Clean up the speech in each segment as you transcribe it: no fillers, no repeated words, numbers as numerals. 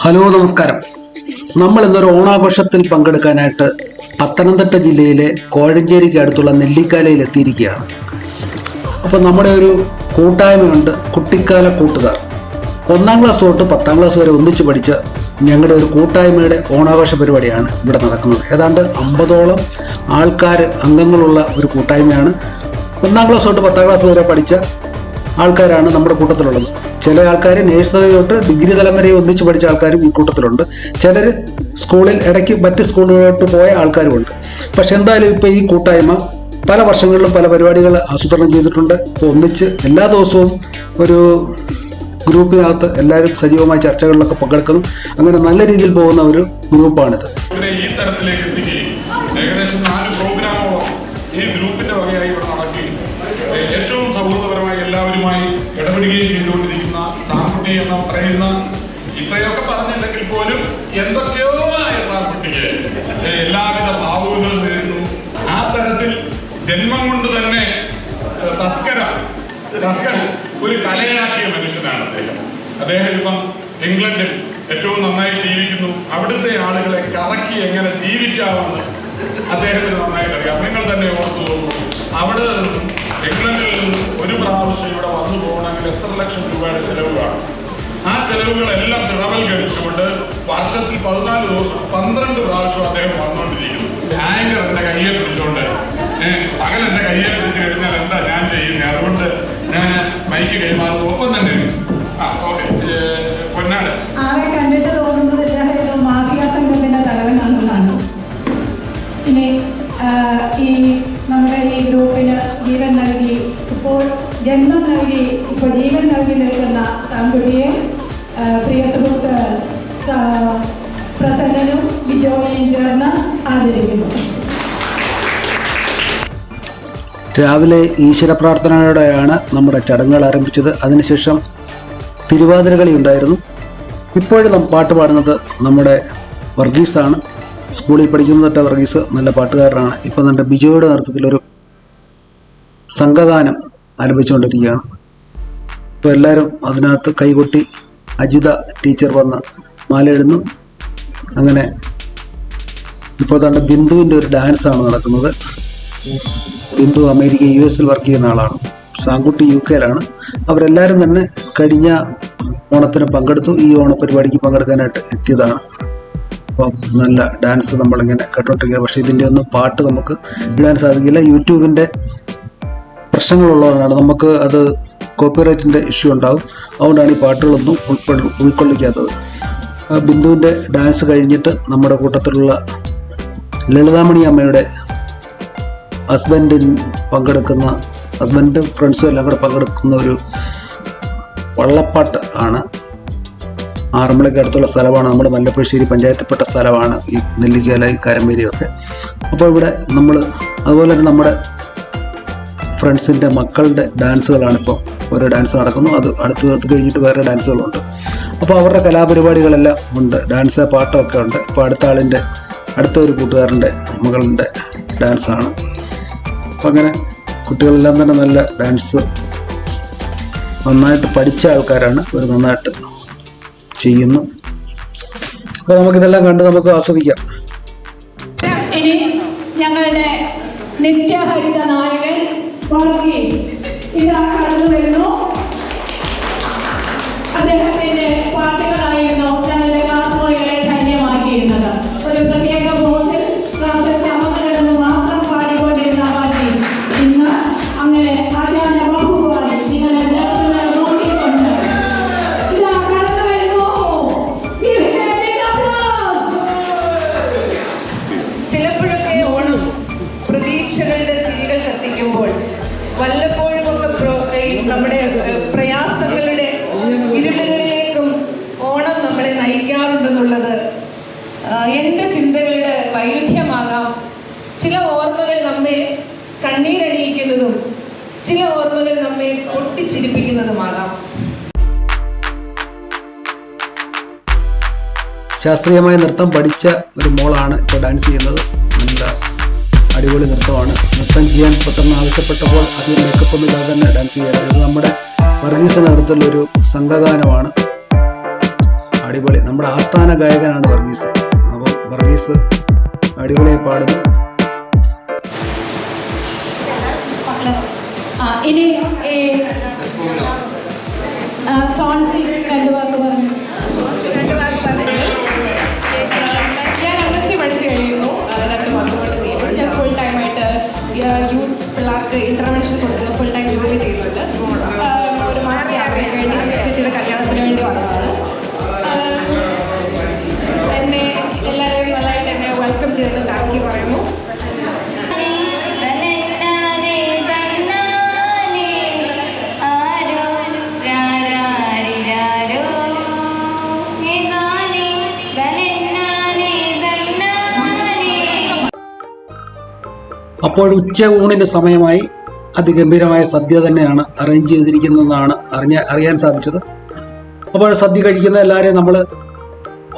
Hello, നമസ്കാരം. നമ്മൾ ഇന്നൊരു ഓണാഘോഷത്തിൽ പങ്കെടുക്കാനായിട്ട് പത്തനംതിട്ട ജില്ലയിലെ കോഴഞ്ചേരിക്ക് അടുത്തുള്ള നെല്ലിക്കാലയിൽ എത്തിയിരിക്കുകയാണ്. അപ്പോൾ നമ്മുടെ ഒരു കൂട്ടായ്മയുണ്ട്, കുട്ടിക്കാല കൂട്ടുകാർ. 1ാം ക്ലാസ് തൊട്ട് 10ാം ക്ലാസ് വരെ ഒന്നിച്ച് പഠിച്ച ഞങ്ങളുടെ ഒരു കൂട്ടായ്മയുടെ ഓണാഘോഷ പരിപാടിയാണ് ഇവിടെ നടക്കുന്നത്. ഏതാണ്ട് 50ഓളം ആൾക്കാർ അംഗങ്ങളുള്ള ഒരു കൂട്ടായ്മയാണ്. 1ാം ക്ലാസ് തൊട്ട് 10ാം ക്ലാസ് വരെ പഠിച്ച ആൾക്കാരാണ് നമ്മുടെ കൂട്ടത്തിലുള്ളത്. ചില ആൾക്കാർ നേഴ്സറി തൊട്ട് ഡിഗ്രി തലം വരെ ഒന്നിച്ച് പഠിച്ച ആൾക്കാരും ഈ കൂട്ടത്തിലുണ്ട്. ചിലർ സ്കൂളിൽ ഇടയ്ക്ക് മറ്റ് സ്കൂളുകളിലോട്ട് പോയ ആൾക്കാരുമുണ്ട്. പക്ഷെ എന്തായാലും ഇപ്പോൾ ഈ കൂട്ടായ്മ പല വർഷങ്ങളിലും പല പരിപാടികൾ ആസൂത്രണം ചെയ്തിട്ടുണ്ട്. ഇപ്പോൾ ഒന്നിച്ച് എല്ലാ ദിവസവും ഒരു ഗ്രൂപ്പിനകത്ത് എല്ലാവരും സജീവമായ ചർച്ചകളിലൊക്കെ പങ്കെടുക്കുന്നു. അങ്ങനെ നല്ല രീതിയിൽ പോകുന്ന ഒരു ഗ്രൂപ്പാണിത്. ഈ തരത്തിലേക്ക് എത്തിക്കുകയും ഏകദേശം 4 പ്രോഗ്രാമോളം ഈ ഗ്രൂപ്പിന്റെ വകയായി ഇവിടെ നടക്കുകയും ഏറ്റവും സൗഹൃദപരമായി എല്ലാവരുമായി ഇടപെടുകയും ചെയ്തുകൊണ്ടിരിക്കുന്ന സാർകുട്ടി എന്ന് പറയുന്ന, ഇത്രയൊക്കെ പറഞ്ഞില്ലെങ്കിൽ പോലും എന്തൊക്കെയോ ആയ സാർകുട്ടിക്ക് എല്ലാവിധ ഭാവുകങ്ങളും നേരുന്നു. ആ തരത്തിൽ ജന്മം കൊണ്ട് തന്നെ തസ്കര ഒരു കലയാക്കിയ മനുഷ്യനാണ് അദ്ദേഹം ഇപ്പം ഇംഗ്ലണ്ടിൽ ഏറ്റവും നന്നായി ജീവിക്കുന്നു. അവിടുത്തെ ആളുകളെ കറക്കി എങ്ങനെ ജീവിക്കാമെന്ന് അദ്ദേഹത്തിന് നന്നായിട്ട് അറിയാം. നിങ്ങൾ തന്നെ ഓർത്തു നോക്കൂ, അവിടെ നിന്നും ഇംഗ്ലണ്ടിൽ നിന്നും ഒരു പ്രാവശ്യം ഇവിടെ വന്നു പോകണമെങ്കിൽ എത്ര ലക്ഷം രൂപയുടെ ചെലവ് കാണും. ആ ചെലവുകളെല്ലാം തിറവൽകരിച്ചുകൊണ്ട് വർഷത്തിൽ 14 ദിവസം 12 പ്രാവശ്യം അദ്ദേഹം വന്നുകൊണ്ടിരിക്കുന്നു. ആങ്കർ എന്റെ കയ്യെ പിടിച്ചുകൊണ്ട് പകൽ എന്റെ കയ്യെ പിടിച്ചു കഴിഞ്ഞാൽ എന്താ ഞാൻ ചെയ്യുന്നത്, അതുകൊണ്ട് ഞാൻ മൈക്ക് കൈമാറുന്നു. ഒപ്പം തന്നെ പൊന്നാട് ആളെ കണ്ടിട്ട് തോന്നുന്നത് ഇദ്ദേഹം മാഫിയ സംഘത്തിന്റെ തലവനാണെന്നാണ്. ഇനി ഈ നമ്മുടെ ഈ ഗ്രൂപ്പിന് ജീവൻ നൽകി, ഇപ്പോൾ ജന്മം നൽകി, ഇപ്പോൾ ജീവൻ നൽകി നിൽക്കുന്ന സാൻകുട്ടിയെ പ്രിയ സുഹൃത്ത് പ്രസന്നനും ബിജോയും ചേർന്ന് ആദരിക്കുന്നു. രാവിലെ ഈശ്വര പ്രാർത്ഥനയോടെയാണ് നമ്മുടെ ചടങ്ങുകൾ ആരംഭിച്ചത്. അതിനുശേഷം തിരുവാതിരകളി ഉണ്ടായിരുന്നു. ഇപ്പോഴും പാട്ട് പാടുന്നത് നമ്മുടെ വർഗീസാണ്. സ്കൂളിൽ പഠിക്കുന്ന തൊട്ട് വർഗീസ് നല്ല പാട്ടുകാരനാണ്. ഇപ്പം നമ്മുടെ ബിജോയുടെ നേതൃത്വത്തിലൊരു സംഘഗാനം ആലപിച്ചുകൊണ്ടിരിക്കുകയാണ്. ഇപ്പോൾ എല്ലാവരും അതിനകത്ത് കൈകൊട്ടി. അജിത ടീച്ചർ വന്ന് മാലയിടുന്നു. അങ്ങനെ ഇപ്പോൾ തന്നെ ബിന്ദുവിൻ്റെ ഒരു ഡാൻസാണ് നടക്കുന്നത്. ബിന്ദു അമേരിക്ക US വർക്ക് ചെയ്യുന്ന ആളാണ്. സാൻകുട്ടി UK അവരെല്ലാവരും തന്നെ കഴിഞ്ഞ ഓണത്തിന് പങ്കെടുത്തു. ഈ ഓണപരിപാടിക്ക് പങ്കെടുക്കാനായിട്ട് എത്തിയതാണ്. അപ്പം നല്ല ഡാൻസ് നമ്മളിങ്ങനെ കേട്ടോണ്ടിരിക്കുക. പക്ഷേ ഇതിൻ്റെ ഒന്നും പാട്ട് നമുക്ക് ഇടാൻ സാധിക്കില്ല. യൂട്യൂബിൻ്റെ പ്രശ്നങ്ങളുള്ളതാണ്. നമുക്ക് അത് കോപ്പിറൈറ്റിൻ്റെ ഇഷ്യൂ ഉണ്ടാകും. അതുകൊണ്ടാണ് ഈ പാട്ടുകളൊന്നും ഉൾക്കൊള്ളിക്കാത്തത്. ബിന്ദുവിൻ്റെ ഡാൻസ് കഴിഞ്ഞിട്ട് നമ്മുടെ കൂട്ടത്തിലുള്ള ലളിതാമണി അമ്മയുടെ ഹസ്ബൻഡും ഫ്രണ്ട്സും എല്ലാം കൂടെ പങ്കെടുക്കുന്ന ഒരു വള്ളപ്പാട്ട് ആണ്. ആറന്മുളയ്ക്ക് അടുത്തുള്ള സ്ഥലമാണ്. നമ്മുടെ മല്ലപ്പുഴശ്ശേരി പഞ്ചായത്തിൽപ്പെട്ട സ്ഥലമാണ് ഈ നെല്ലിക്കാല കരമേരിയൊക്കെ. അപ്പോൾ ഇവിടെ നമ്മൾ അതുപോലെ തന്നെ നമ്മുടെ ഫ്രണ്ട്സിൻ്റെ മക്കളുടെ ഡാൻസുകളാണ് ഇപ്പോൾ ഓരോ ഡാൻസ് നടക്കുന്നു. അത് അടുത്ത് കഴിഞ്ഞിട്ട് വേറെ ഡാൻസുകളുണ്ട്. അപ്പോൾ അവരുടെ കലാപരിപാടികളെല്ലാം ഉണ്ട്. ഡാൻസ് പാട്ടൊക്കെ ഉണ്ട്. അപ്പോൾ അടുത്ത ഒരു കൂട്ടുകാരൻ്റെ മകളുടെ ഡാൻസാണ്. അപ്പം അങ്ങനെ കുട്ടികളെല്ലാം തന്നെ നല്ല ഡാൻസ് നന്നായിട്ട് പഠിച്ച ആൾക്കാരാണ്. അവർ നന്നായിട്ട് ചെയ്യുന്നു. അപ്പോൾ നമുക്കിതെല്ലാം കണ്ട് നമുക്ക് ആസ്വദിക്കാം. ഇനി ഞങ്ങളുടെ നിത്യഹരിത നായകൻ വർഗീസ് ഇതാ കടന്നു വരുന്നു. അദ്ദേഹത്തിന്റെ പാട്ടുകളായിരുന്നു ഞങ്ങളുടെ ക്ലാസ് മുറികളെ ധന്യമാക്കിയിരുന്നത്. ഒരു പ്രത്യേക ബോസിൽ ക്ലാസ്സിൽ ചമന്നിടന്ന് മാത്രം പാടിക്കൊണ്ടിരുന്ന വർഗീസ് ഇന്ന് അങ്ങനെ ആചാര്യ ബഹുവായി നിങ്ങളെ നോക്കിക്കൊണ്ട് ഇതാ കടന്നു വരുന്നു. ചിലപ്പോഴൊക്കെ ഓണം പ്രതീക്ഷകളുടെ തിരികൾ കത്തിക്കുമ്പോൾ വല്ലപ്പോഴുമൊക്കെ നമ്മുടെ പ്രയാസങ്ങളുടെ ഇരുളുകളിലേക്കും ഓണം നമ്മളെ നയിക്കാറുണ്ടെന്നുള്ളത് എൻ്റെ ചിന്തകളുടെ വൈരുദ്ധ്യമാകാം. ചില ഓർമ്മകൾ നമ്മെ കണ്ണീരണിയിക്കുന്നതും ചില ഓർമ്മകൾ നമ്മെ പൊട്ടിച്ചിരിപ്പിക്കുന്നതുമാകാം. ശാസ്ത്രീയമായ നൃത്തം പഠിച്ച ഒരു മോളാണ് ഇപ്പോൾ ഡാൻസ് ചെയ്യുന്നത്. നല്ല അടിപൊളി നൃത്തമാണ്. നൃത്തം ചെയ്യാൻ പെട്ടെന്ന് ആവശ്യപ്പെട്ടപ്പോൾ അതിൽ മേക്കപ്പ് ഒന്നും ഇല്ലാതെ തന്നെ ഡാൻസ് ചെയ്യാറുണ്ട്. ഇത് നമ്മുടെ വർഗീസിൻ്റെ നേതൃത്വത്തിലൊരു സംഘഗാനമാണ്. അടിപൊളി. നമ്മുടെ ആസ്ഥാന ഗായകനാണ് വർഗീസ്. അപ്പോൾ വർഗീസ് അടിപൊളിയായി പാടുന്നു. ഇനി സോൺസി 2 വാക്ക് പറഞ്ഞു. ഞാൻ MSc പഠിച്ചു കഴിയുന്നു. 2 മാസം കൊണ്ട് കഴിയുമ്പോൾ ഞാൻ ഫുൾ ടൈമായിട്ട് യൂത്ത് പിള്ളേർക്ക് ഇൻ്റർവെൻഷൻ കൊടുക്കുന്ന ഫുൾ ടൈം ജോലി ചെയ്യുന്നുണ്ട്. 1 മാസം യാത്രയ്ക്ക് വേണ്ടി ചേച്ചിയുടെ കല്യാണത്തിന് വേണ്ടി വന്നതാണ്. എന്നെ എല്ലാവരെയും നല്ലതായിട്ട് എന്നെ വെൽക്കം ചെയ്ത് താങ്ക് യു പറയുന്നു. അപ്പോൾ ഉച്ച ഊണിന് സമയമായി. അതിഗംഭീരമായ സദ്യ തന്നെയാണ് അറേഞ്ച് ചെയ്തിരിക്കുന്നതെന്നാണ് അറിയാൻ സാധിച്ചത്. അപ്പോൾ സദ്യ കഴിക്കുന്ന എല്ലാവരെയും നമ്മൾ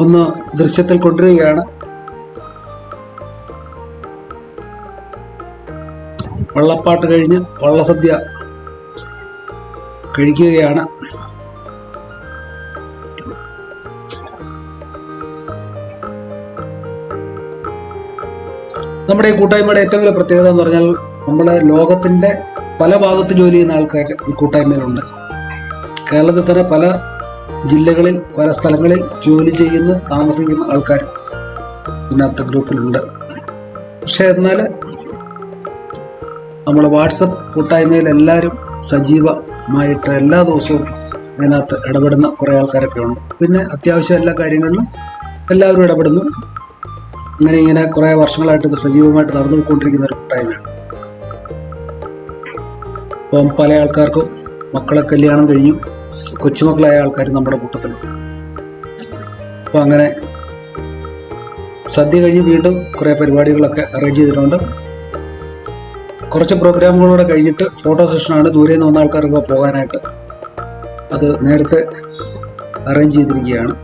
ഒന്ന് ദൃശ്യത്തിൽ കൊണ്ടുവരികയാണ്. വള്ളപ്പാട്ട് കഴിഞ്ഞ് വള്ളസദ്യ കഴിക്കുകയാണ്. നമ്മുടെ ഈ കൂട്ടായ്മയുടെ ഏറ്റവും വലിയ പ്രത്യേകത എന്ന് പറഞ്ഞാൽ നമ്മുടെ ലോകത്തിൻ്റെ പല ഭാഗത്ത് ജോലി ചെയ്യുന്ന ആൾക്കാർ ഈ കൂട്ടായ്മയിലുണ്ട്. കേരളത്തിൽ തന്നെ പല ജില്ലകളിൽ പല സ്ഥലങ്ങളിൽ ജോലി ചെയ്യുന്ന താമസിക്കുന്ന ആൾക്കാർ ഇതിനകത്ത് ഗ്രൂപ്പിലുണ്ട്. പക്ഷേ എന്നാൽ നമ്മൾ വാട്സപ്പ് കൂട്ടായ്മയിൽ എല്ലാവരും സജീവമായിട്ട് എല്ലാ ദിവസവും അതിനകത്ത് ഇടപെടുന്ന കുറേ ആൾക്കാരൊക്കെ ഉണ്ട്. പിന്നെ അത്യാവശ്യം എല്ലാ കാര്യങ്ങളിലും എല്ലാവരും ഇടപെടുന്നു. ഇങ്ങനെ കുറേ വർഷങ്ങളായിട്ട് ഇത് സജീവമായിട്ട് നടന്നുകൊണ്ടിരിക്കുന്ന ഒരു കൂട്ടായ്മയാണ്. അപ്പം പല ആൾക്കാർക്കും മക്കളെ കല്യാണം കഴിഞ്ഞു, കൊച്ചുമക്കളായ ആൾക്കാർ നമ്മുടെ കൂട്ടത്തിലുണ്ട്. അപ്പോൾ അങ്ങനെ സദ്യ കഴിഞ്ഞ് വീണ്ടും കുറേ പരിപാടികളൊക്കെ അറേഞ്ച് ചെയ്തിട്ടുണ്ട്. കുറച്ച് പ്രോഗ്രാമുകളൂടെ കഴിഞ്ഞിട്ട് ഫോട്ടോ സെഷനാണ്. ദൂരെ നിന്ന് വന്ന ആൾക്കാർക്ക് പോകാനായിട്ട് അത് നേരത്തെ അറേഞ്ച് ചെയ്തിരിക്കുകയാണ്.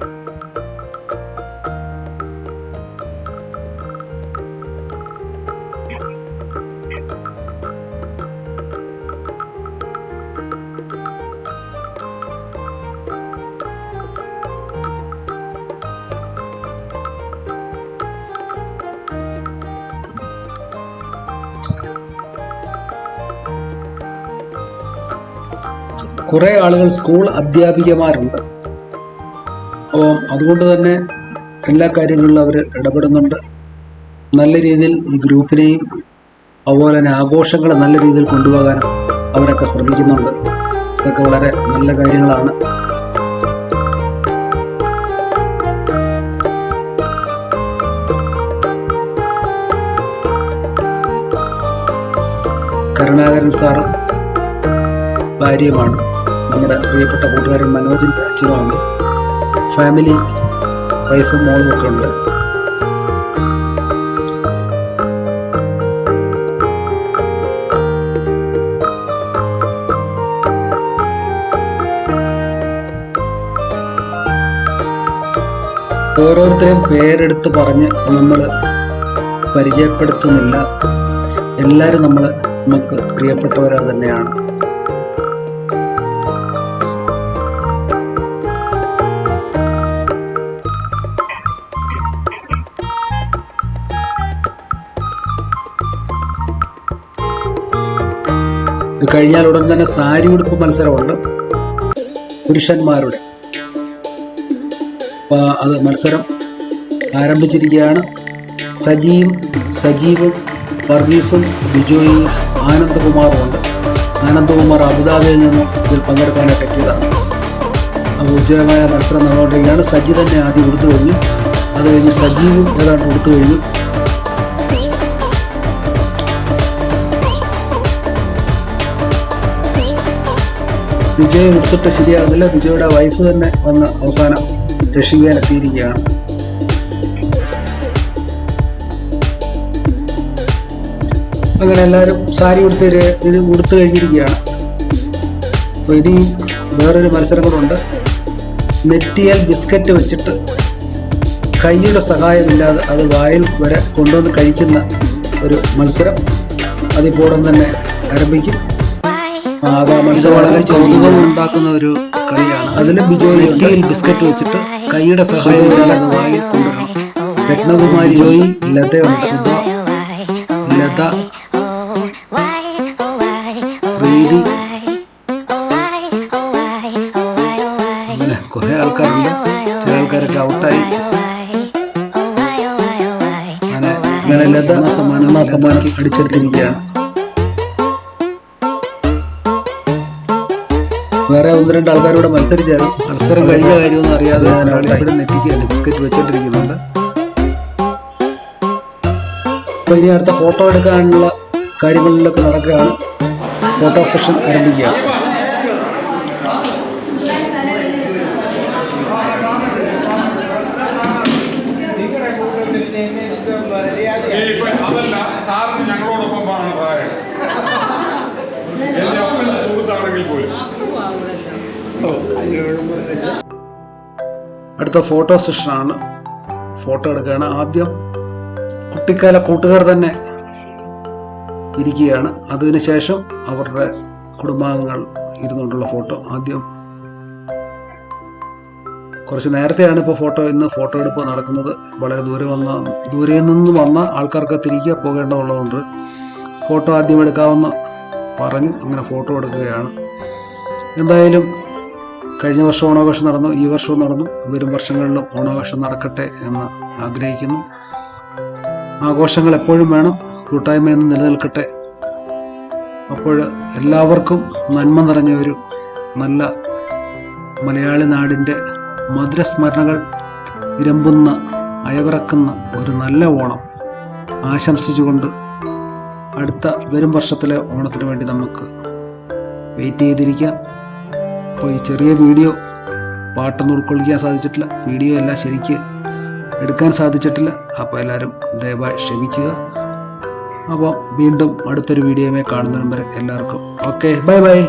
കുറേ ആളുകൾ സ്കൂൾ അധ്യാപികമാരുണ്ട്. അപ്പോൾ അതുകൊണ്ട് തന്നെ എല്ലാ കാര്യങ്ങളിലും അവർ ഇടപെടുന്നുണ്ട്. നല്ല രീതിയിൽ ഈ ഗ്രൂപ്പിനെയും അതുപോലെ തന്നെ ആഘോഷങ്ങൾ നല്ല രീതിയിൽ കൊണ്ടുപോകാനും അവരൊക്കെ ശ്രമിക്കുന്നുണ്ട്. ഇതൊക്കെ വളരെ നല്ല കാര്യങ്ങളാണ്. കരുണാകരൻ സാറും ഭാര്യയുമാണ് നമ്മുടെ പ്രിയപ്പെട്ട കൂട്ടുകാരൻ മനോജിൻ്റെ അച്ഛനുമാണ്. ഫാമിലി വൈഫും മോളും ഒക്കെ ഉണ്ട്. ഓരോരുത്തരെയും പേരെടുത്ത് പറഞ്ഞ് നമ്മൾ പരിചയപ്പെടുത്തുന്നില്ല. എല്ലാവരും നമുക്ക് പ്രിയപ്പെട്ടവരാ തന്നെയാണ്. ഇത് കഴിഞ്ഞാൽ ഉടൻ തന്നെ സാരി ഉടുപ്പ് മത്സരമുണ്ട് പുരുഷന്മാരുടെ. അപ്പോൾ അത് മത്സരം ആരംഭിച്ചിരിക്കുകയാണ്. സജീവും വർഗീസും ബിജോയും ആനന്ദകുമാറും ഉണ്ട്. ആനന്ദകുമാർ അബുദാബിയിൽ നിന്നും ഇതിൽ പങ്കെടുക്കാനായിട്ട് എത്തിയതാണ്. അപ്പോൾ ഉജ്ജ്വലമായ മത്സരം നടന്നുകൊണ്ടിരിക്കുകയാണ്. സജി തന്നെ ആദ്യം കൊടുത്തു കഴിഞ്ഞു. അത് കഴിഞ്ഞ് സജീവും ഏതാണ്ട് കൊടുത്തു കഴിഞ്ഞു. വിജയ് കൊടുത്തിട്ട് ശരിയാകുന്നില്ല. വിജയുടെ വൈഫ് തന്നെ വന്ന് അവസാനം രക്ഷിക്കാൻ എത്തിയിരിക്കുകയാണ്. അങ്ങനെ എല്ലാവരും സാരി കൊടുത്തു കഴിഞ്ഞിരിക്കുകയാണ്. അപ്പോൾ ഇനി വേറൊരു മത്സരം കൂടെ. നെറ്റിയാൽ ബിസ്ക്കറ്റ് വെച്ചിട്ട് കൈയുടെ സഹായമില്ലാതെ അത് വായിൽ വരെ കൊണ്ടുവന്ന് കഴിക്കുന്ന ഒരു മത്സരം അതിപ്പോൾ തന്നെ ആരംഭിക്കും. അത് മത്സരം വളരെ കൗതുകം ഉണ്ടാക്കുന്ന ഒരു കളിയാണ്. അതിൽ ബിജോയ് നെറ്റിയിൽ ബിസ്ക്കറ്റ് വെച്ചിട്ട് കൈയുടെ സഹായമില്ലാതെ അത് വായിൽ കൊണ്ടുവരണം. രത്നകുമാരി, ജോയി, ലതയുണ്ട്, സുധ, ലത, പ്രീതി, അങ്ങനെ കുറെ ആൾക്കാരുണ്ട്. ചില ആൾക്കാരൊക്കെ ഔട്ടായി. അങ്ങനെ ലത ഒന്നാം സമ്മാനം അടിച്ചെടുത്തിരിക്കുകയാണ്. വേറെ 1-2 ആൾക്കാരോട് മത്സരിച്ചായിരുന്നു. മത്സരം കഴിഞ്ഞ കാര്യമൊന്നും അറിയാതെ ഇവിടെ നെറ്റിക്ക് ബിസ്ക്കറ്റ് വെച്ചോണ്ടിരിക്കുന്നുണ്ട്. അപ്പൊ ഇനി അടുത്ത ഫോട്ടോ എടുക്കാനുള്ള കാര്യങ്ങളിലൊക്കെ നടക്കുകയാണ്. ഫോട്ടോ സെഷൻ ആരംഭിക്കുകയാണ്. അതല്ല, സാറിന് ഞങ്ങളോടൊപ്പം ആണ് പ്രായം. എന്റെ ഒപ്പം സുഹൃത്താണെങ്കിൽ പോലും. അടുത്ത ഫോട്ടോ സെഷനാണ്. ഫോട്ടോ എടുക്കുകയാണ്. ആദ്യം കുട്ടിക്കാല കൂട്ടുകാർ തന്നെ ഇരിക്കുകയാണ്. അതിനുശേഷം അവരുടെ കുടുംബാംഗങ്ങൾ ഇരുന്നുകൊണ്ടുള്ള ഫോട്ടോ. ആദ്യം കുറച്ച് നേരത്തെയാണ് ഇപ്പോൾ ഇന്ന് ഫോട്ടോ എടുപ്പ് നടക്കുന്നത്. വളരെ ദൂരെ നിന്ന് വന്ന ആൾക്കാർക്ക് തിരികെ പോകേണ്ടതുള്ളതുകൊണ്ട് ഫോട്ടോ ആദ്യം എടുക്കാമെന്ന് പറഞ്ഞു. അങ്ങനെ ഫോട്ടോ എടുക്കുകയാണ്. എന്തായാലും കഴിഞ്ഞ വർഷം ഓണാഘോഷം നടന്നു, ഈ വർഷവും നടന്നു. വരും വർഷങ്ങളിലും ഓണാഘോഷം നടക്കട്ടെ എന്ന് ആഗ്രഹിക്കുന്നു. ആഘോഷങ്ങൾ എപ്പോഴും വേണം, കൂട്ടായ്മയെന്ന് നിലനിൽക്കട്ടെ. അപ്പോൾ എല്ലാവർക്കും നന്മ നിറഞ്ഞ ഒരു നല്ല മലയാളി നാടിൻ്റെ മധുരസ്മരണകൾ ഇരമ്പുന്ന അയവിറക്കുന്ന ഒരു നല്ല ഓണം ആശംസിച്ചുകൊണ്ട് അടുത്ത വരും വർഷത്തിലെ ഓണത്തിന് വേണ്ടി നമുക്ക് വെയിറ്റ് ചെയ്തിരിക്കാം. അപ്പോൾ ഈ ചെറിയ വീഡിയോ പാട്ടൊന്നും ഉൾക്കൊള്ളിക്കാൻ സാധിച്ചിട്ടില്ല, വീഡിയോ എല്ലാം ശരിക്ക് എടുക്കാൻ സാധിച്ചിട്ടില്ല. അപ്പോൾ എല്ലാവരും ദയവായി ക്ഷമിക്കുക. അപ്പോൾ വീണ്ടും അടുത്തൊരു വീഡിയോയുമായി കാണുന്നതിന് വരെ എല്ലാവർക്കും ഓക്കെ, ബൈ ബൈ.